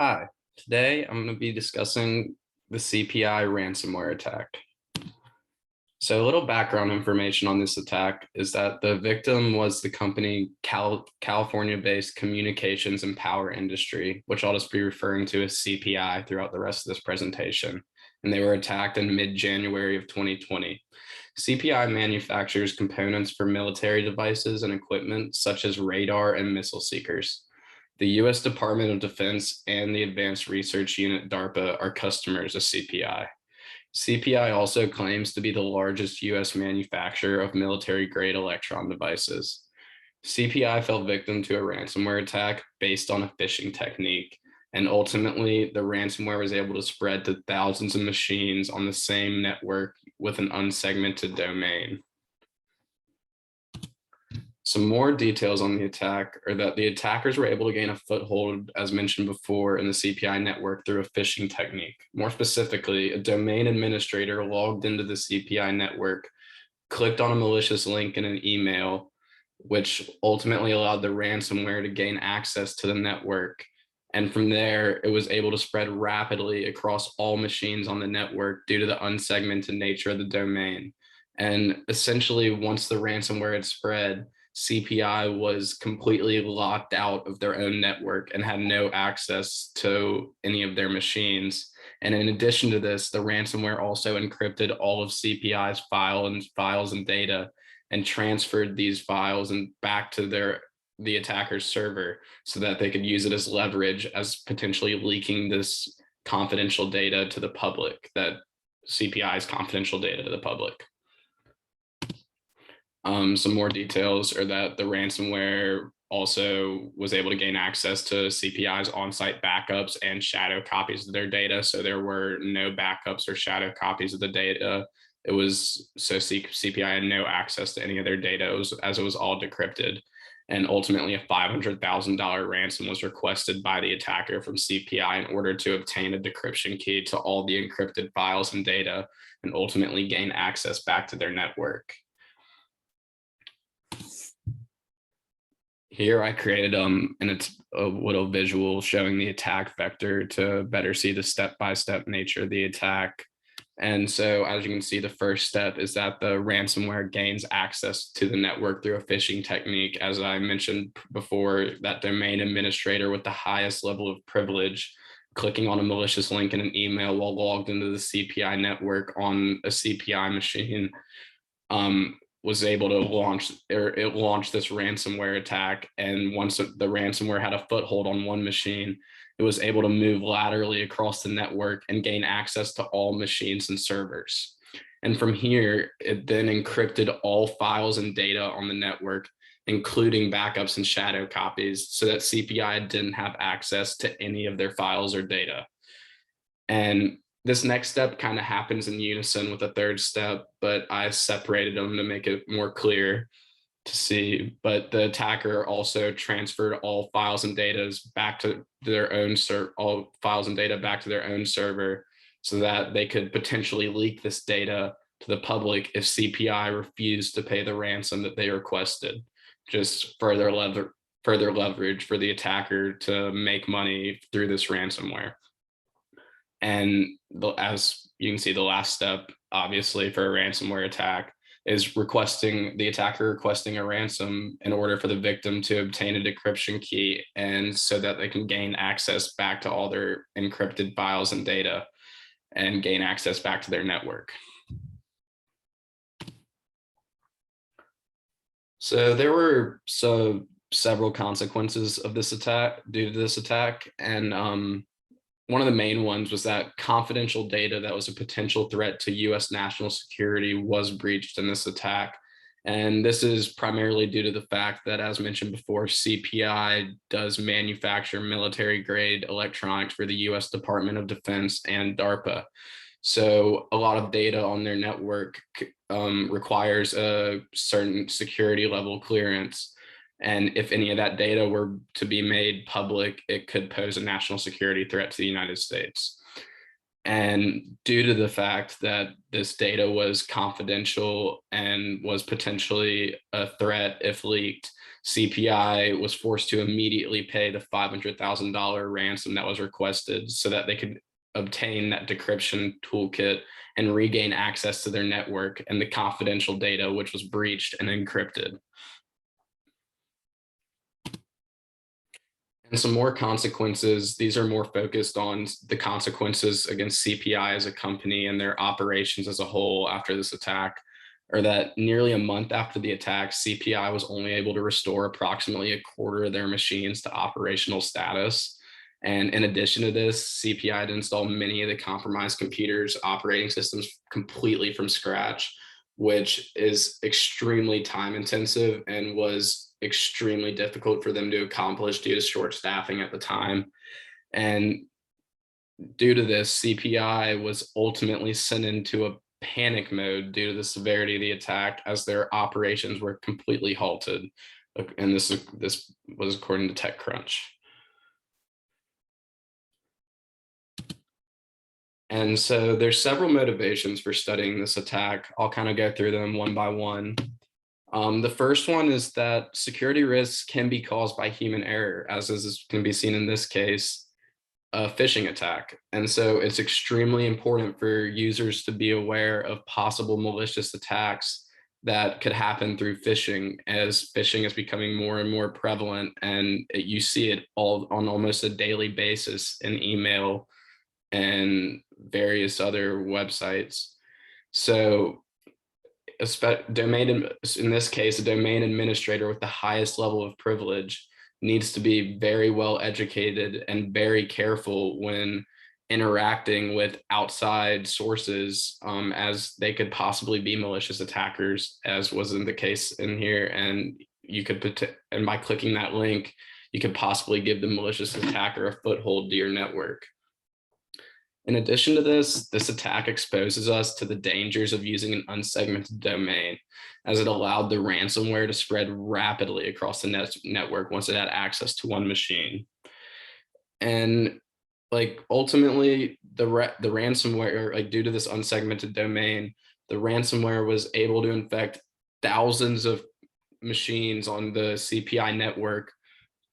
Hi, today I'm going to be discussing the CPI ransomware attack. So a little background information on this attack is that the victim was the company California-based Communications and Power Industry, which I'll just be referring to as CPI throughout the rest of this presentation. And they were attacked in mid-January of 2020. CPI manufactures components for military devices and equipment such as radar and missile seekers. The U.S. Department of Defense and the Advanced Research Unit DARPA are customers of CPI. CPI also claims to be the largest U.S. manufacturer of military-grade electron devices. CPI fell victim to a ransomware attack based on a phishing technique, and ultimately the ransomware was able to spread to thousands of machines on the same network with an unsegmented domain. Some more details on the attack are that the attackers were able to gain a foothold, as mentioned before, in the CPI network through a phishing technique. More specifically, a domain administrator logged into the CPI network, clicked on a malicious link in an email, which ultimately allowed the ransomware to gain access to the network. And from there, it was able to spread rapidly across all machines on the network due to the unsegmented nature of the domain. And essentially, once the ransomware had spread, CPI was completely locked out of their own network and had no access to any of their machines. And in addition to this, the ransomware also encrypted all of CPI's files and data and transferred these files and back to the attacker's server so that they could use it as leverage as potentially leaking this confidential data to the public, that CPI's confidential data to the public. Some more details are that the ransomware also was able to gain access to CPI's on-site backups and shadow copies of their data. So there were no backups or shadow copies of the data. It was so CPI had no access to any of their data as it was all decrypted. And ultimately, a $500,000 ransom was requested by the attacker from CPI in order to obtain a decryption key to all the encrypted files and data and ultimately gain access back to their network. Here I created and it's a little visual showing the attack vector to better see the step-by-step nature of the attack. And so as you can see, the first step is that the ransomware gains access to the network through a phishing technique. As I mentioned before, that domain administrator with the highest level of privilege clicking on a malicious link in an email while logged into the CPI network on a CPI machine was able to launch this ransomware attack. And once the ransomware had a foothold on one machine, it was able to move laterally across the network and gain access to all machines and servers. And from here, it then encrypted all files and data on the network, including backups and shadow copies, so that CPI didn't have access to any of their files or data. And this next step kind of happens in unison with the third step, but I separated them to make it more clear to see. But the attacker also transferred all files and data back to their own all files and data back to their own server so that they could potentially leak this data to the public if CPI refused to pay the ransom that they requested. Just further leverage for the attacker to make money through this ransomware. And as you can see, the last step, obviously, for a ransomware attack is the attacker requesting a ransom in order for the victim to obtain a decryption key and so that they can gain access back to all their encrypted files and data and gain access back to their network. So there were several consequences of this attack due to this attack. And one of the main ones was that confidential data that was a potential threat to US national security was breached in this attack. And this is primarily due to the fact that, as mentioned before, CPI does manufacture military-grade electronics for the US Department of Defense and DARPA. So a lot of data on their network requires a certain security level clearance. And if any of that data were to be made public, it could pose a national security threat to the United States. And due to the fact that this data was confidential and was potentially a threat if leaked, CPI was forced to immediately pay the $500,000 ransom that was requested so that they could obtain that decryption toolkit and regain access to their network and the confidential data, which was breached and encrypted. And some more consequences. These are more focused on the consequences against CPI as a company and their operations as a whole after this attack, or that nearly a month after the attack, CPI was only able to restore approximately a quarter of their machines to operational status. And in addition to this, CPI had installed many of the compromised computers' operating systems completely from scratch, which is extremely time intensive and was extremely difficult for them to accomplish due to short staffing at the time. And due to this, CPI was ultimately sent into a panic mode due to the severity of the attack as their operations were completely halted. And this was according to TechCrunch. And so there's several motivations for studying this attack. I'll kind of go through them one by one. The first one is that security risks can be caused by human error, as can be seen in this case, a phishing attack. And so it's extremely important for users to be aware of possible malicious attacks that could happen through phishing, as phishing is becoming more and more prevalent, and you see it all on almost a daily basis in email and various other websites. So in this case, a domain administrator with the highest level of privilege needs to be very well educated and very careful when interacting with outside sources, as they could possibly be malicious attackers, as was in the case in here. And and by clicking that link, you could possibly give the malicious attacker a foothold to your network. In addition to this attack exposes us to the dangers of using an unsegmented domain, as it allowed the ransomware to spread rapidly across the network once it had access to one machine. And ultimately, the ransomware, due to this unsegmented domain, the ransomware was able to infect thousands of machines on the CPI network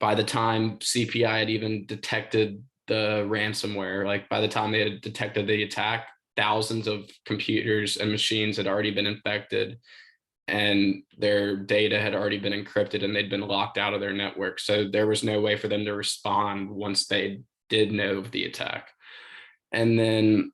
by the time CPI had even detected the ransomware. By the time they had detected the attack, thousands of computers and machines had already been infected and their data had already been encrypted and they'd been locked out of their network. So there was no way for them to respond once they did know of the attack. And then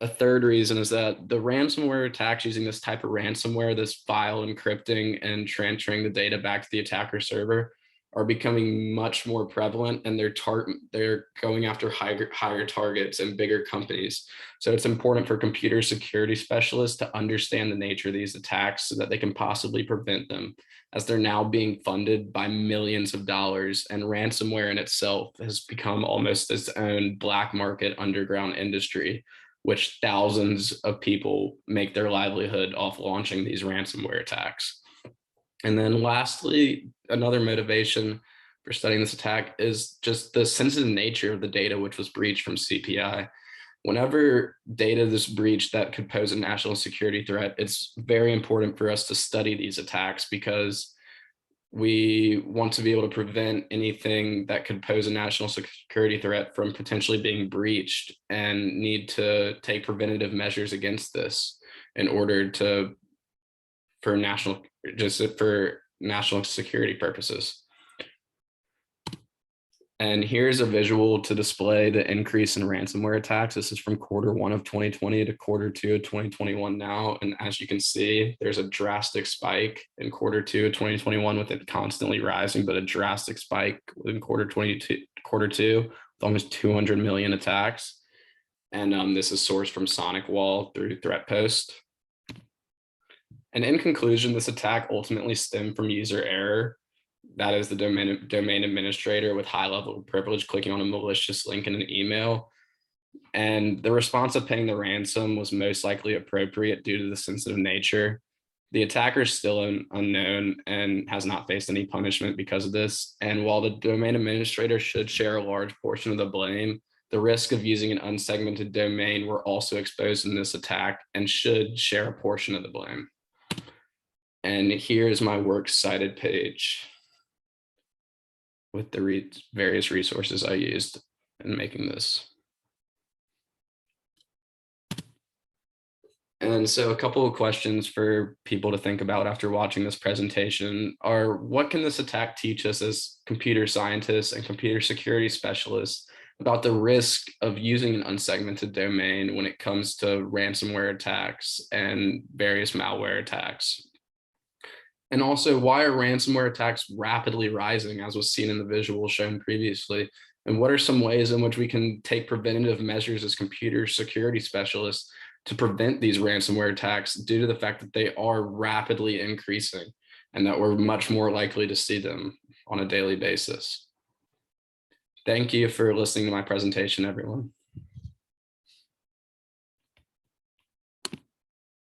a third reason is that the ransomware attacks using this type of ransomware, this file encrypting and transferring the data back to the attacker server, are becoming much more prevalent, and they're going after higher targets and bigger companies. So it's important for computer security specialists to understand the nature of these attacks so that they can possibly prevent them, as they're now being funded by millions of dollars, and ransomware in itself has become almost its own black market underground industry, which thousands of people make their livelihood off launching these ransomware attacks. And then lastly, another motivation for studying this attack is just the sensitive nature of the data which was breached from CPI. Whenever data is breached that could pose a national security threat, it's very important for us to study these attacks, because we want to be able to prevent anything that could pose a national security threat from potentially being breached, and need to take preventative measures against this in order for national security purposes. And here's a visual to display the increase in ransomware attacks. This is from Q1 of 2020 to Q2 of 2021 now. And as you can see, there's a drastic spike in Q2 of 2021 with it constantly rising, but a drastic spike in Q2 with almost 200 million attacks. And this is sourced from SonicWall through ThreatPost. And in conclusion, this attack ultimately stemmed from user error. That is the domain administrator with high level of privilege clicking on a malicious link in an email. And the response of paying the ransom was most likely appropriate due to the sensitive nature. The attacker is still unknown and has not faced any punishment because of this. And while the domain administrator should share a large portion of the blame, The risk of using an unsegmented domain were also exposed in this attack and should share a portion of the blame. And here's my works cited page with the various resources I used in making this. And so a couple of questions for people to think about after watching this presentation are, what can this attack teach us as computer scientists and computer security specialists about the risk of using an unsegmented domain when it comes to ransomware attacks and various malware attacks? And also, why are ransomware attacks rapidly rising, as was seen in the visual shown previously? And what are some ways in which we can take preventative measures as computer security specialists to prevent these ransomware attacks due to the fact that they are rapidly increasing and that we're much more likely to see them on a daily basis? Thank you for listening to my presentation, everyone.